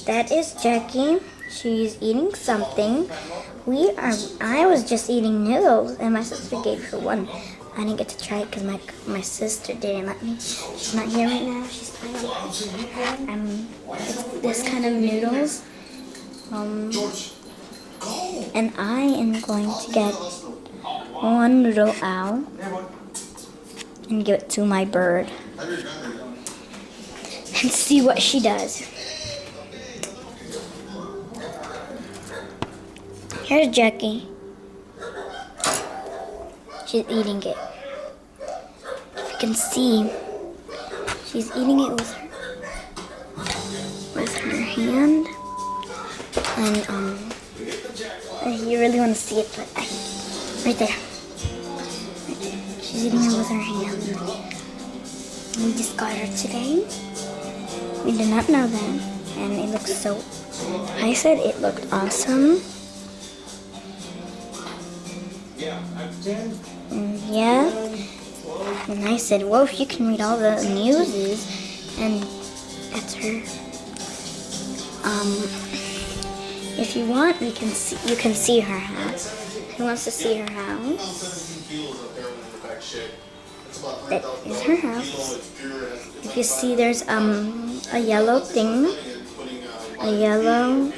That is Jackie. She's eating something. I was just eating noodles, and my sister gave her one. I didn't get to try it because my sister didn't let me. She's not here right now. She's fine. It's this kind of noodles. And I am going to get one noodle out and give it to my bird and see what she does. Here's Jackie. She's eating it. If you can see, she's eating it with her hand. And you really want to see it, but right there. She's eating it with her hand. We just got her today. We did not know that, and it looks so. I said it looked awesome. Yeah, and I said, "Whoa, you can read all the newses," and that's her. If you want, you can see her house. Who wants to see her house? That is her house. If you see, there's a yellow thing, a yellow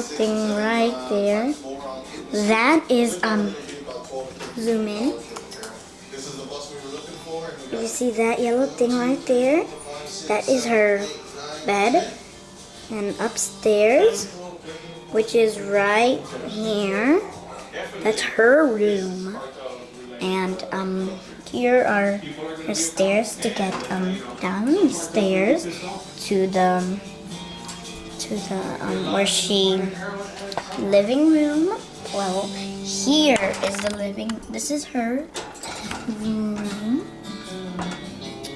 thing right there. That is zoom in. If you see that yellow thing right there, that is her bed. And upstairs, which is right here, that's her room. And here are her stairs to get downstairs to the where she living room. Well, here is the this is her living room.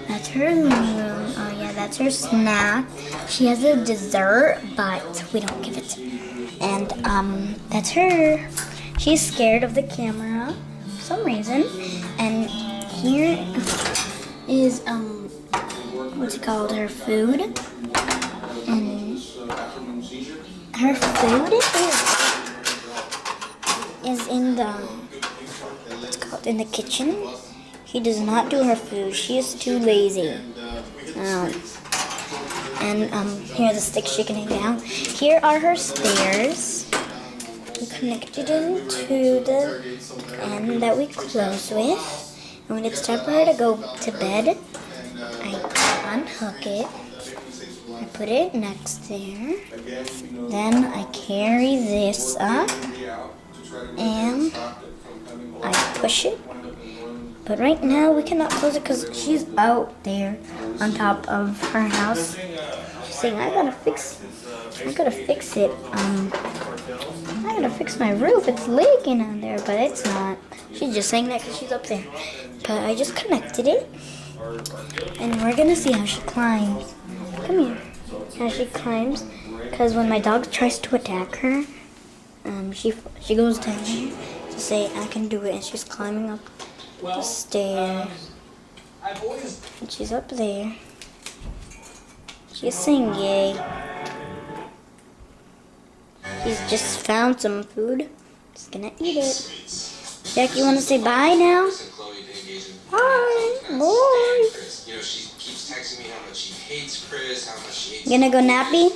That's her living room. Oh yeah, that's her snack. She has a dessert, but we don't give it to her. And that's her. She's scared of the camera for some reason. And here is what's it called? Her food. And her food is in the what's called in the kitchen. She does not do her food. She is too lazy. And here are the sticks she can hang down. Here are her stairs. We connected them to the end that we close with. And when it's time for her to go to bed, I unhook it. I put it next there. Then I carry this up and I push it. But right now we cannot close it because she's out there on top of her house. She's saying, I gotta fix it. I gotta fix my roof. It's leaking on there, but it's not. She's just saying that because she's up there. But I just connected it. And we're gonna see how she climbs. Come here. How she climbs. Because when my dog tries to attack her, she goes down there to say, I can do it. And she's climbing up the stairs. And she's up there. She's saying yay. She's just found some food. She's gonna eat it. Jack, you wanna say bye now? Bye. Boy. You gonna go nappy?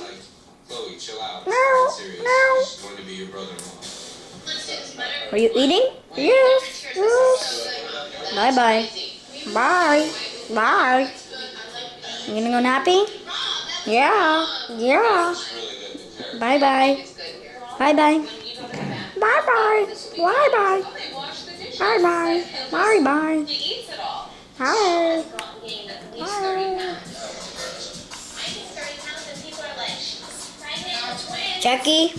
No. No. Are you eating? Yes. Yes. Bye bye. Bye. Bye. You gonna go nappy? Yeah. Yeah. Bye bye. Bye bye. Bye bye. Bye bye. Bye bye. Bye bye. Bye. Bye. Jackie.